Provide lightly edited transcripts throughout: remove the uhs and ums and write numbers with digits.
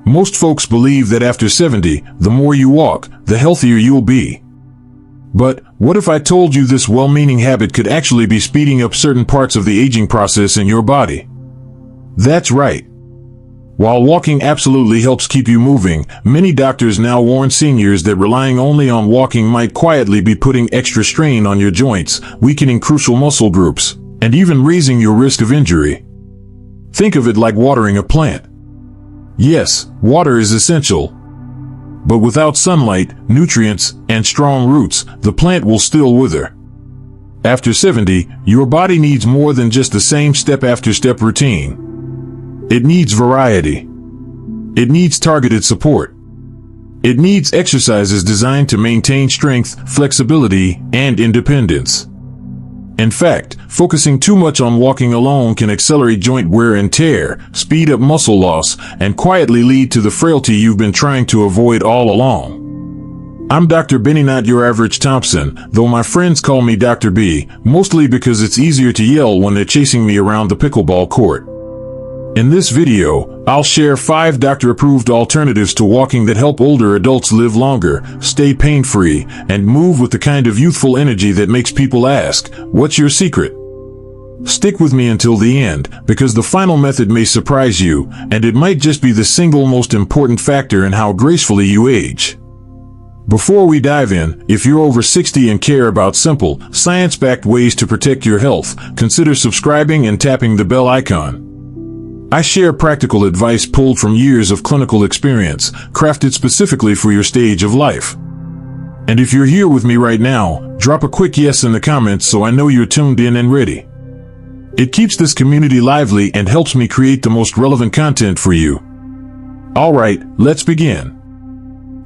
Most folks believe that after 70, the more you walk, the healthier you'll be. But what if I told you this well-meaning habit could actually be speeding up certain parts of the aging process in your body? That's right. While walking absolutely helps keep you moving, many doctors now warn seniors that relying only on walking might quietly be putting extra strain on your joints, weakening crucial muscle groups, and even raising your risk of injury. Think of it like watering a plant. Yes, water is essential. But without sunlight, nutrients, and strong roots, the plant will still wither. After 70, your body needs more than just the same step-after-step routine. It needs variety. It needs targeted support. It needs exercises designed to maintain strength, flexibility, and independence. In fact, focusing too much on walking alone can accelerate joint wear and tear, speed up muscle loss, and quietly lead to the frailty you've been trying to avoid all along. I'm Dr. Benny, not your average Thompson, though my friends call me Dr. B, mostly because it's easier to yell when they're chasing me around the pickleball court. In this video, I'll share 5 doctor-approved alternatives to walking that help older adults live longer, stay pain-free, and move with the kind of youthful energy that makes people ask, "What's your secret?" Stick with me until the end, because the final method may surprise you, and it might just be the single most important factor in how gracefully you age. Before we dive in, if you're over 60 and care about simple, science-backed ways to protect your health, consider subscribing and tapping the bell icon. I share practical advice pulled from years of clinical experience, crafted specifically for your stage of life. And if you're here with me right now, drop a quick yes in the comments so I know you're tuned in and ready. It keeps this community lively and helps me create the most relevant content for you. Alright, let's begin.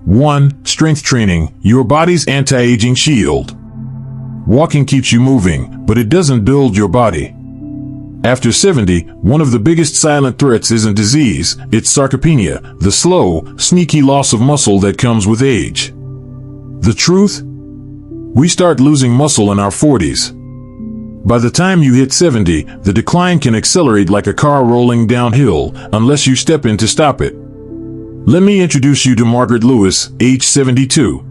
1. Strength training, your body's anti-aging shield. Walking keeps you moving, but it doesn't build your body. After 70, one of the biggest silent threats isn't disease, it's sarcopenia, the slow, sneaky loss of muscle that comes with age. The truth? We start losing muscle in our 40s. By the time you hit 70, the decline can accelerate like a car rolling downhill, unless you step in to stop it. Let me introduce you to Margaret Lewis, age 72.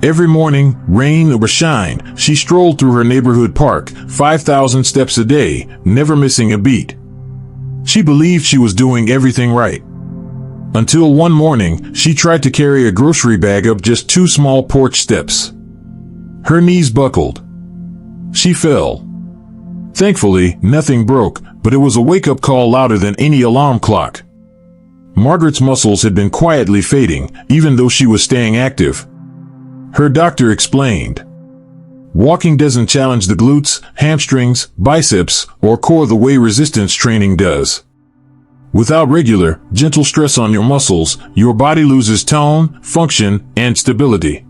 Every morning, rain or shine, she strolled through her neighborhood park, 5,000 steps a day, never missing a beat. She believed she was doing everything right. Until one morning, she tried to carry a grocery bag up just 2 small porch steps. Her knees buckled. She fell. Thankfully, nothing broke, but it was a wake-up call louder than any alarm clock. Margaret's muscles had been quietly fading, even though she was staying active. Her doctor explained, "Walking doesn't challenge the glutes, hamstrings, biceps, or core the way resistance training does. Without regular, gentle stress on your muscles, your body loses tone, function, and stability."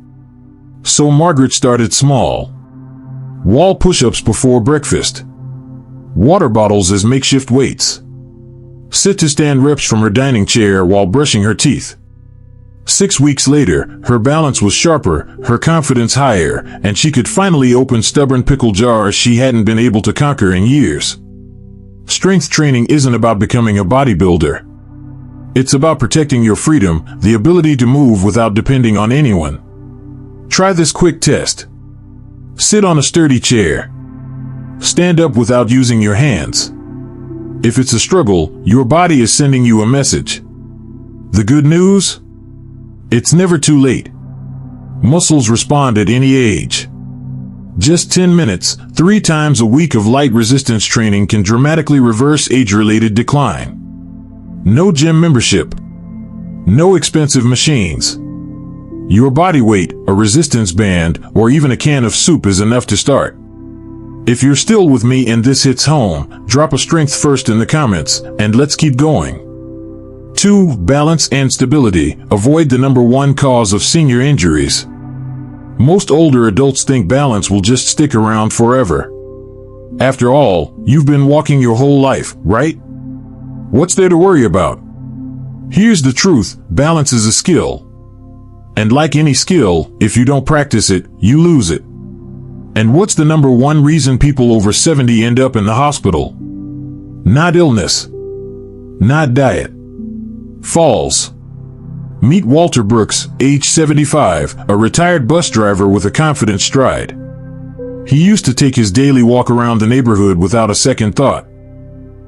So Margaret started small. Wall push-ups before breakfast. Water bottles as makeshift weights. Sit-to-stand reps from her dining chair while brushing her teeth. 6 weeks later, her balance was sharper, her confidence higher, and she could finally open stubborn pickle jars she hadn't been able to conquer in years. Strength training isn't about becoming a bodybuilder. It's about protecting your freedom, the ability to move without depending on anyone. Try this quick test. Sit on a sturdy chair. Stand up without using your hands. If it's a struggle, your body is sending you a message. The good news? It's never too late. Muscles respond at any age. Just 10 minutes, 3 times a week of light resistance training can dramatically reverse age-related decline. No gym membership. No expensive machines. Your body weight, a resistance band, or even a can of soup is enough to start. If you're still with me and this hits home, drop a strength first in the comments, and let's keep going. 2. Balance and stability. Avoid the #1 cause of senior injuries. Most older adults think balance will just stick around forever. After all, you've been walking your whole life, right? What's there to worry about? Here's the truth, balance is a skill. And like any skill, if you don't practice it, you lose it. And what's the #1 reason people over 70 end up in the hospital? Not illness. Not diet. Falls. Meet Walter Brooks, age 75, a retired bus driver with a confident stride. He used to take his daily walk around the neighborhood without a second thought.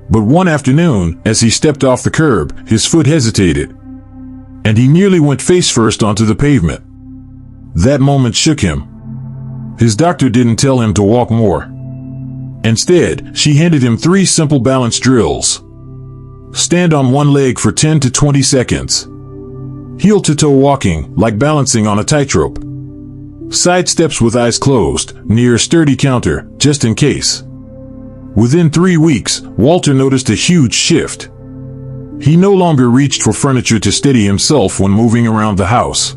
But one afternoon, as he stepped off the curb, his foot hesitated, and he nearly went face first onto the pavement. That moment shook him. His doctor didn't tell him to walk more. Instead, she handed him 3 simple balance drills. Stand on one leg for 10 to 20 seconds. Heel-to-toe walking, like balancing on a tightrope. Side steps with eyes closed, near a sturdy counter, just in case. Within 3 weeks, Walter noticed a huge shift. He no longer reached for furniture to steady himself when moving around the house.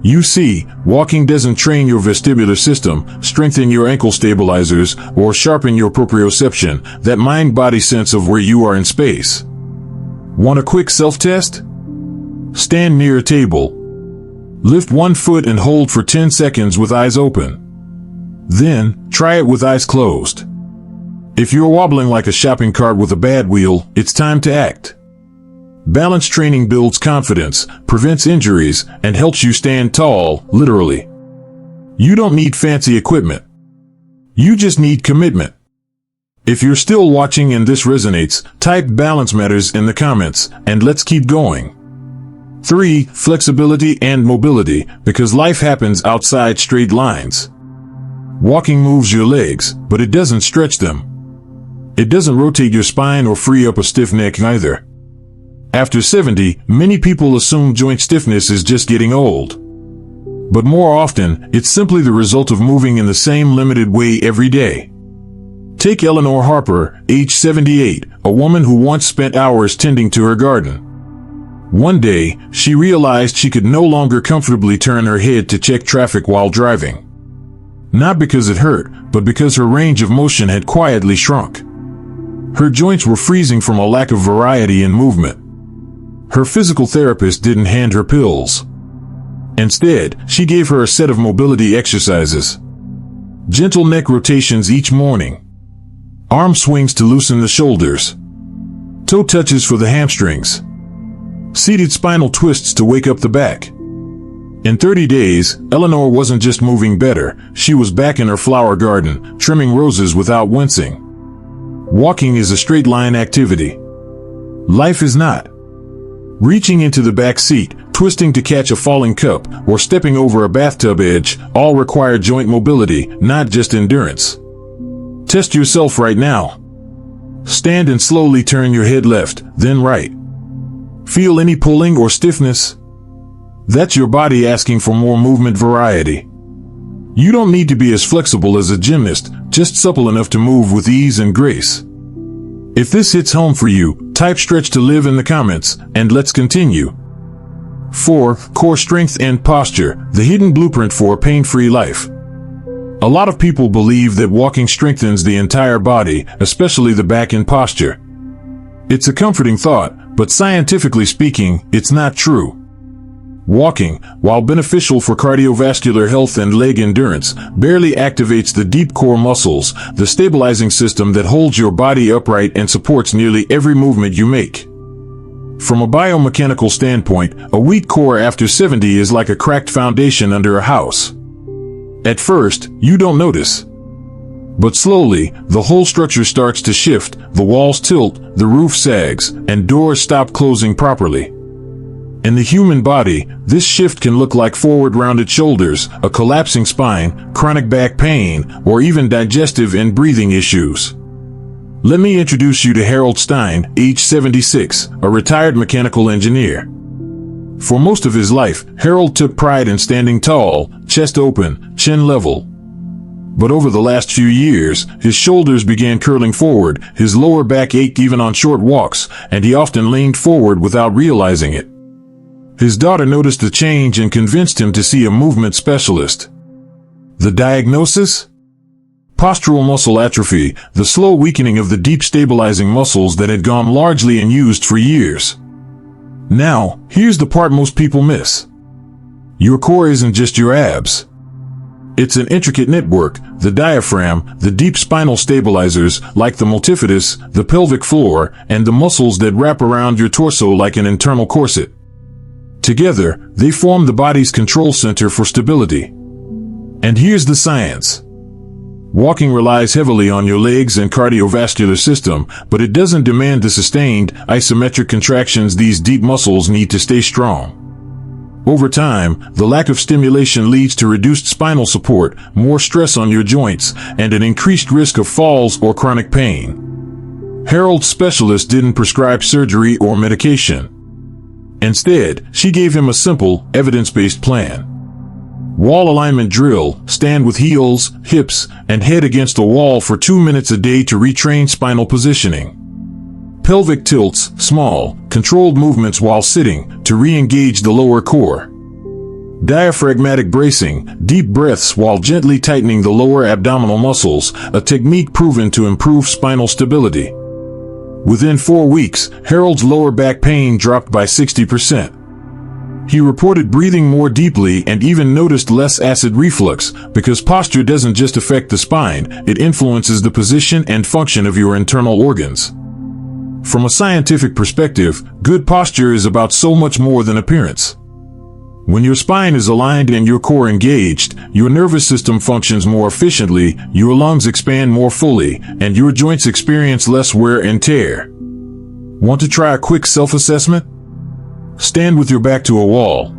You see, walking doesn't train your vestibular system, strengthen your ankle stabilizers, or sharpen your proprioception, that mind-body sense of where you are in space. Want a quick self-test? Stand near a table. Lift one foot and hold for 10 seconds with eyes open. Then, try it with eyes closed. If you're wobbling like a shopping cart with a bad wheel, it's time to act. Balance training builds confidence, prevents injuries, and helps you stand tall, literally. You don't need fancy equipment. You just need commitment. If you're still watching and this resonates, type balance matters in the comments, and let's keep going. 3. Flexibility and mobility, because life happens outside straight lines. Walking moves your legs, but it doesn't stretch them. It doesn't rotate your spine or free up a stiff neck either. After 70, many people assume joint stiffness is just getting old. But more often, it's simply the result of moving in the same limited way every day. Take Eleanor Harper, age 78, a woman who once spent hours tending to her garden. One day, she realized she could no longer comfortably turn her head to check traffic while driving. Not because it hurt, but because her range of motion had quietly shrunk. Her joints were freezing from a lack of variety in movement. Her physical therapist didn't hand her pills. Instead, she gave her a set of mobility exercises. Gentle neck rotations each morning. Arm swings to loosen the shoulders. Toe touches for the hamstrings. Seated spinal twists to wake up the back. In 30 days, Eleanor wasn't just moving better, she was back in her flower garden, trimming roses without wincing. Walking is a straight line activity. Life is not. Reaching into the back seat, twisting to catch a falling cup, or stepping over a bathtub edge, all require joint mobility, not just endurance. Test yourself right now. Stand and slowly turn your head left, then right. Feel any pulling or stiffness? That's your body asking for more movement variety. You don't need to be as flexible as a gymnast, just supple enough to move with ease and grace. If this hits home for you, type stretch to live in the comments, and let's continue. 4. Core strength and posture, the hidden blueprint for a pain-free life. A lot of people believe that walking strengthens the entire body, especially the back and posture. It's a comforting thought, but scientifically speaking, it's not true. Walking, while beneficial for cardiovascular health and leg endurance, barely activates the deep core muscles, the stabilizing system that holds your body upright and supports nearly every movement you make. From a biomechanical standpoint, a weak core after 70 is like a cracked foundation under a house. At first, you don't notice. But slowly, the whole structure starts to shift, the walls tilt, the roof sags, and doors stop closing properly. In the human body, this shift can look like forward rounded shoulders, a collapsing spine, chronic back pain, or even digestive and breathing issues. Let me introduce you to Harold Stein, age 76, a retired mechanical engineer. For most of his life, Harold took pride in standing tall, chest open, chin level. But over the last few years, his shoulders began curling forward, his lower back ached even on short walks, and he often leaned forward without realizing it. His daughter noticed the change and convinced him to see a movement specialist. The diagnosis? Postural muscle atrophy, the slow weakening of the deep stabilizing muscles that had gone largely unused for years. Now, here's the part most people miss. Your core isn't just your abs. It's an intricate network: the diaphragm, the deep spinal stabilizers like the multifidus, the pelvic floor, and the muscles that wrap around your torso like an internal corset. Together, they form the body's control center for stability. And here's the science. Walking relies heavily on your legs and cardiovascular system, but it doesn't demand the sustained, isometric contractions these deep muscles need to stay strong. Over time, the lack of stimulation leads to reduced spinal support, more stress on your joints, and an increased risk of falls or chronic pain. Harold's specialist didn't prescribe surgery or medication. Instead, she gave him a simple, evidence-based plan. Wall alignment drill: stand with heels, hips, and head against the wall for 2 minutes a day to retrain spinal positioning. Pelvic tilts: small, controlled movements while sitting to re-engage the lower core. Diaphragmatic bracing: deep breaths while gently tightening the lower abdominal muscles, a technique proven to improve spinal stability. Within 4 weeks, Harold's lower back pain dropped by 60%. He reported breathing more deeply and even noticed less acid reflux, because posture doesn't just affect the spine, it influences the position and function of your internal organs. From a scientific perspective, good posture is about so much more than appearance. When your spine is aligned and your core engaged, your nervous system functions more efficiently, your lungs expand more fully, and your joints experience less wear and tear. Want to try a quick self-assessment? Stand with your back to a wall.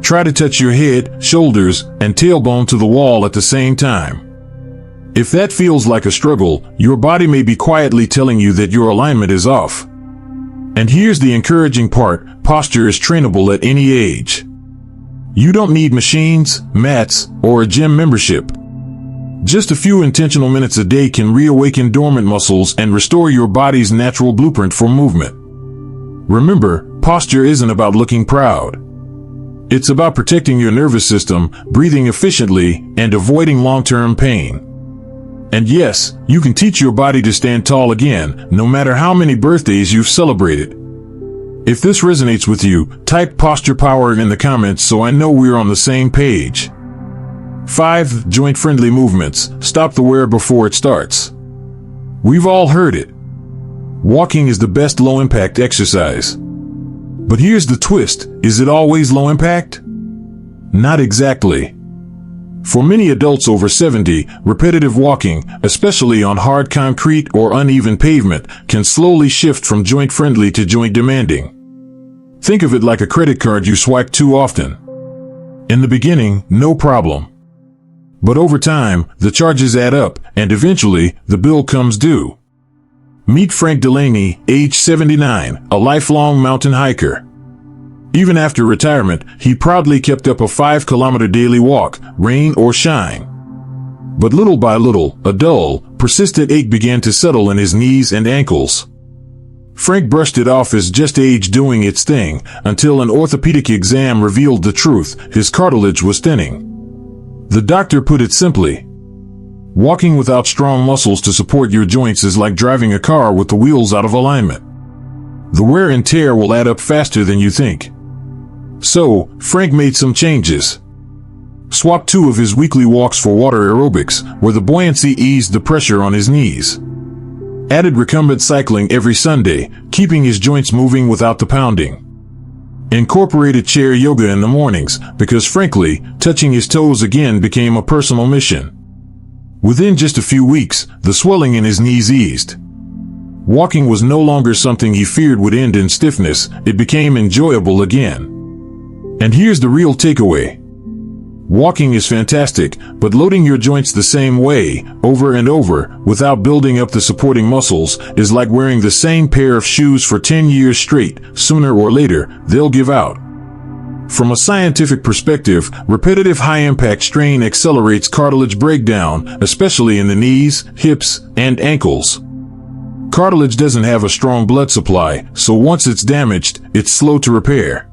Try to touch your head, shoulders, and tailbone to the wall at the same time. If that feels like a struggle, your body may be quietly telling you that your alignment is off. And here's the encouraging part: posture is trainable at any age. You don't need machines, mats, or a gym membership. Just a few intentional minutes a day can reawaken dormant muscles and restore your body's natural blueprint for movement. Remember, posture isn't about looking proud. It's about protecting your nervous system, breathing efficiently, and avoiding long-term pain. And yes, you can teach your body to stand tall again, no matter how many birthdays you've celebrated. If this resonates with you, type posture power in the comments so I know we're on the same page. 5. Joint-friendly movements: stop the wear before it starts. We've all heard it. Walking is the best low-impact exercise. But here's the twist: is it always low impact? Not exactly. For many adults over 70, repetitive walking, especially on hard concrete or uneven pavement, can slowly shift from joint-friendly to joint-demanding. Think of it like a credit card you swipe too often. In the beginning, no problem. But over time, the charges add up, and eventually, the bill comes due. Meet Frank Delaney, age 79, a lifelong mountain hiker. Even after retirement, he proudly kept up a 5-kilometer daily walk, rain or shine. But little by little, a dull, persistent ache began to settle in his knees and ankles. Frank brushed it off as just age doing its thing, until an orthopedic exam revealed the truth: his cartilage was thinning. The doctor put it simply: walking without strong muscles to support your joints is like driving a car with the wheels out of alignment. The wear and tear will add up faster than you think. So, Frank made some changes. Swapped 2 of his weekly walks for water aerobics, where the buoyancy eased the pressure on his knees. Added recumbent cycling every Sunday, keeping his joints moving without the pounding. Incorporated chair yoga in the mornings, because frankly, touching his toes again became a personal mission. Within just a few weeks, the swelling in his knees eased. Walking was no longer something he feared would end in stiffness, it became enjoyable again. And here's the real takeaway. Walking is fantastic, but loading your joints the same way, over and over, without building up the supporting muscles, is like wearing the same pair of shoes for 10 years straight. Sooner or later, they'll give out. From a scientific perspective, repetitive high-impact strain accelerates cartilage breakdown, especially in the knees, hips, and ankles. Cartilage doesn't have a strong blood supply, so once it's damaged, it's slow to repair.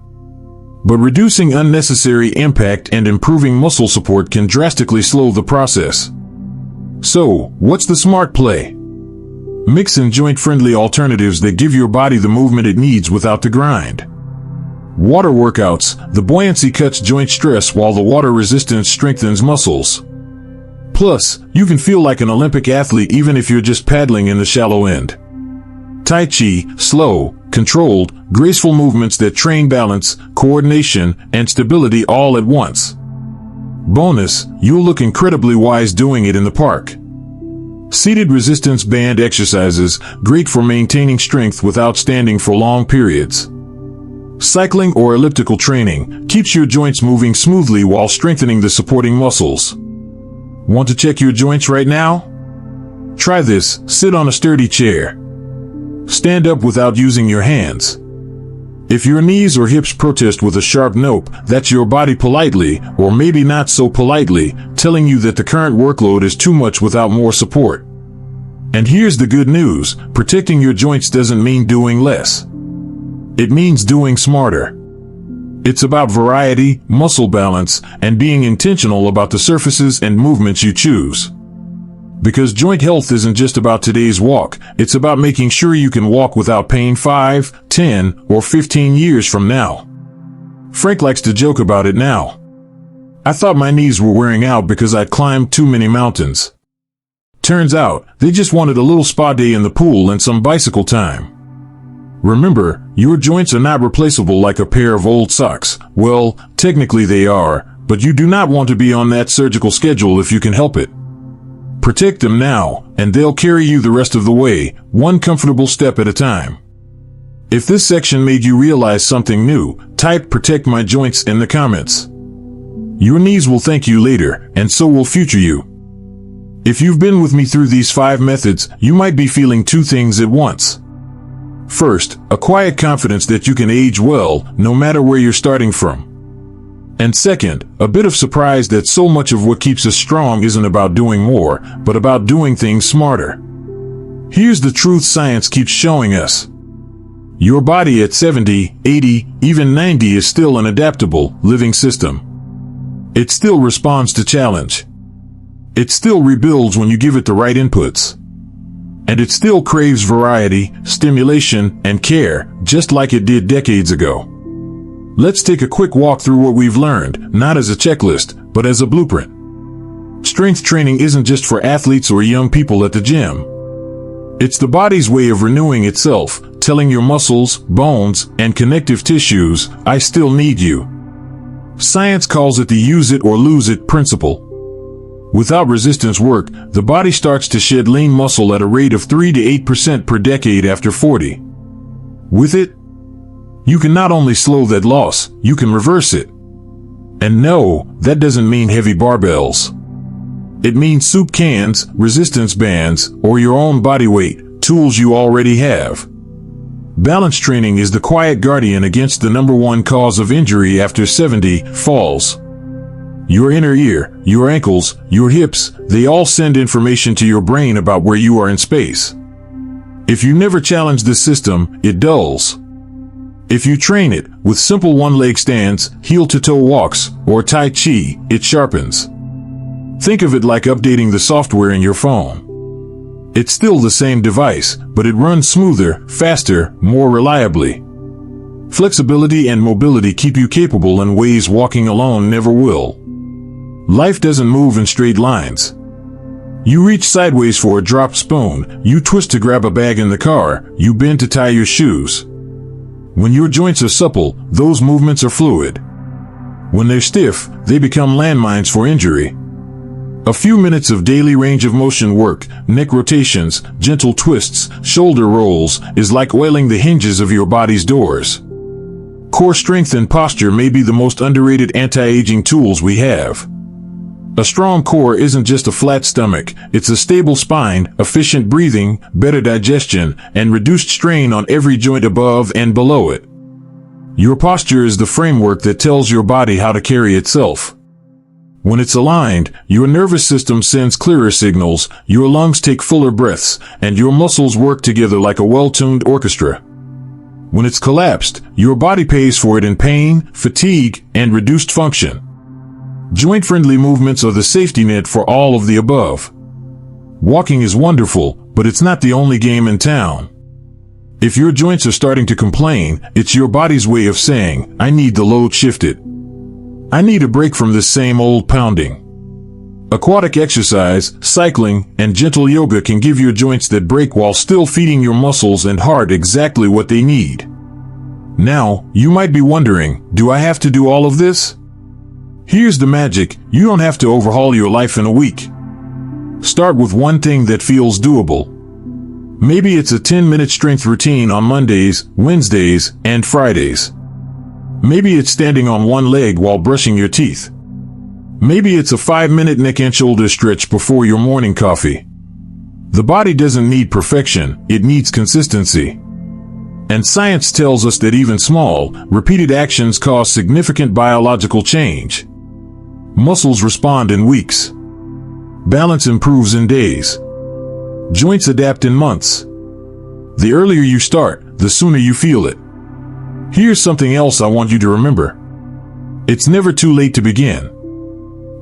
But reducing unnecessary impact and improving muscle support can drastically slow the process. So, what's the smart play? Mix in joint-friendly alternatives that give your body the movement it needs without the grind. Water workouts, the buoyancy cuts joint stress while the water resistance strengthens muscles. Plus, you can feel like an Olympic athlete even if you're just paddling in the shallow end. Tai Chi, slow, controlled, graceful movements that train balance, coordination, and stability all at once. Bonus, you'll look incredibly wise doing it in the park. Seated resistance band exercises, great for maintaining strength without standing for long periods. Cycling or elliptical training keeps your joints moving smoothly while strengthening the supporting muscles. Want to check your joints right now? Try this. Sit on a sturdy chair. Stand up without using your hands. If your knees or hips protest with a sharp nope, that's your body politely, or maybe not so politely, telling you that the current workload is too much without more support. And here's the good news: protecting your joints doesn't mean doing less. It means doing smarter. It's about variety, muscle balance, and being intentional about the surfaces and movements you choose. Because joint health isn't just about today's walk, it's about making sure you can walk without pain 5, 10, or 15 years from now. Frank likes to joke about it now. I thought my knees were wearing out because I'd climbed too many mountains. Turns out, they just wanted a little spa day in the pool and some bicycle time. Remember, your joints are not replaceable like a pair of old socks. Well, technically they are, but you do not want to be on that surgical schedule if you can help it. Protect them now, and they'll carry you the rest of the way, one comfortable step at a time. If this section made you realize something new, type "protect my joints" in the comments. Your knees will thank you later, and so will future you. If you've been with me through these 5 methods, you might be feeling 2 things at once. First, a quiet confidence that you can age well, no matter where you're starting from. And second, a bit of surprise that so much of what keeps us strong isn't about doing more, but about doing things smarter. Here's the truth science keeps showing us. Your body at 70, 80, even 90 is still an adaptable, living system. It still responds to challenge. It still rebuilds when you give it the right inputs. And it still craves variety, stimulation, and care, just like it did decades ago. Let's take a quick walk through what we've learned, not as a checklist, but as a blueprint. Strength training isn't just for athletes or young people at the gym. It's the body's way of renewing itself, telling your muscles, bones, and connective tissues, "I still need you." Science calls it the use it or lose it principle. Without resistance work, the body starts to shed lean muscle at a rate of 3 to 8% per decade after 40. With it, you can not only slow that loss, you can reverse it. And no, that doesn't mean heavy barbells. It means soup cans, resistance bands, or your own body weight, tools you already have. Balance training is the quiet guardian against the #1 cause of injury after 70, falls. Your inner ear, your ankles, your hips, they all send information to your brain about where you are in space. If you never challenge this system, it dulls. If you train it, with simple one-leg stands, heel-to-toe walks, or Tai Chi, it sharpens. Think of it like updating the software in your phone. It's still the same device, but it runs smoother, faster, more reliably. Flexibility and mobility keep you capable in ways walking alone never will. Life doesn't move in straight lines. You reach sideways for a dropped spoon, you twist to grab a bag in the car, you bend to tie your shoes. When your joints are supple, those movements are fluid. When they're stiff, they become landmines for injury. A few minutes of daily range of motion work, neck rotations, gentle twists, shoulder rolls, is like oiling the hinges of your body's doors. Core strength and posture may be the most underrated anti-aging tools we have. A strong core isn't just a flat stomach, it's a stable spine, efficient breathing, better digestion, and reduced strain on every joint above and below it. Your posture is the framework that tells your body how to carry itself. When it's aligned, your nervous system sends clearer signals, your lungs take fuller breaths, and your muscles work together like a well-tuned orchestra. When it's collapsed, your body pays for it in pain, fatigue, and reduced function. Joint-friendly movements are the safety net for all of the above. Walking is wonderful, but it's not the only game in town. If your joints are starting to complain, it's your body's way of saying, I need the load shifted. I need a break from this same old pounding. Aquatic exercise, cycling, and gentle yoga can give your joints that break while still feeding your muscles and heart exactly what they need. Now, you might be wondering, do I have to do all of this? Here's the magic: you don't have to overhaul your life in a week. Start with one thing that feels doable. Maybe it's a 10-minute strength routine on Mondays, Wednesdays, and Fridays. Maybe it's standing on one leg while brushing your teeth. Maybe it's a 5-minute neck and shoulder stretch before your morning coffee. The body doesn't need perfection, it needs consistency. And science tells us that even small, repeated actions cause significant biological change. Muscles respond in weeks. Balance improves in days. Joints adapt in months. The earlier you start, the sooner you feel it. Here's something else I want you to remember. It's never too late to begin.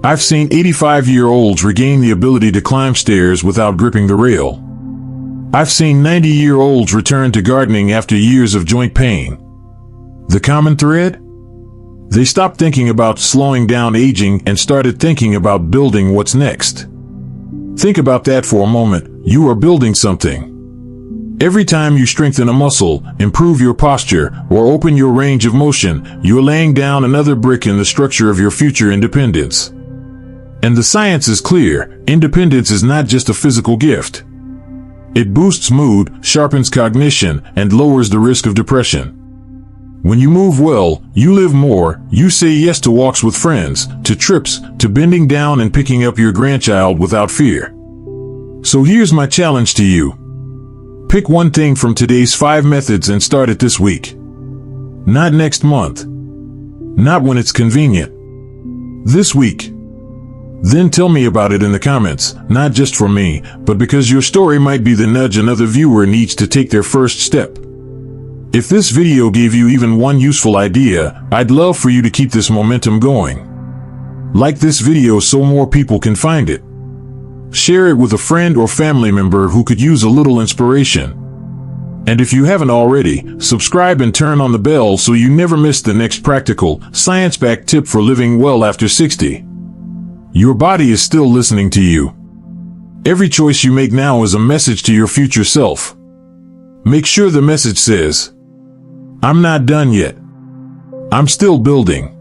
I've seen 85-year-olds regain the ability to climb stairs without gripping the rail. I've seen 90-year-olds return to gardening after years of joint pain. The common thread? They stopped thinking about slowing down aging and started thinking about building what's next. Think about that for a moment. You are building something. Every time you strengthen a muscle, improve your posture, or open your range of motion, you are laying down another brick in the structure of your future independence. And the science is clear: independence is not just a physical gift. It boosts mood, sharpens cognition, and lowers the risk of depression. When you move well, you live more. You say yes to walks with friends, to trips, to bending down and picking up your grandchild without fear. So here's my challenge to you. Pick one thing from today's 5 methods and start it this week. Not next month. Not when it's convenient. This week. Then tell me about it in the comments, not just for me, but because your story might be the nudge another viewer needs to take their first step. If this video gave you even one useful idea, I'd love for you to keep this momentum going. Like this video so more people can find it. Share it with a friend or family member who could use a little inspiration. And if you haven't already, subscribe and turn on the bell so you never miss the next practical, science-backed tip for living well after 60. Your body is still listening to you. Every choice you make now is a message to your future self. Make sure the message says, I'm not done yet. I'm still building.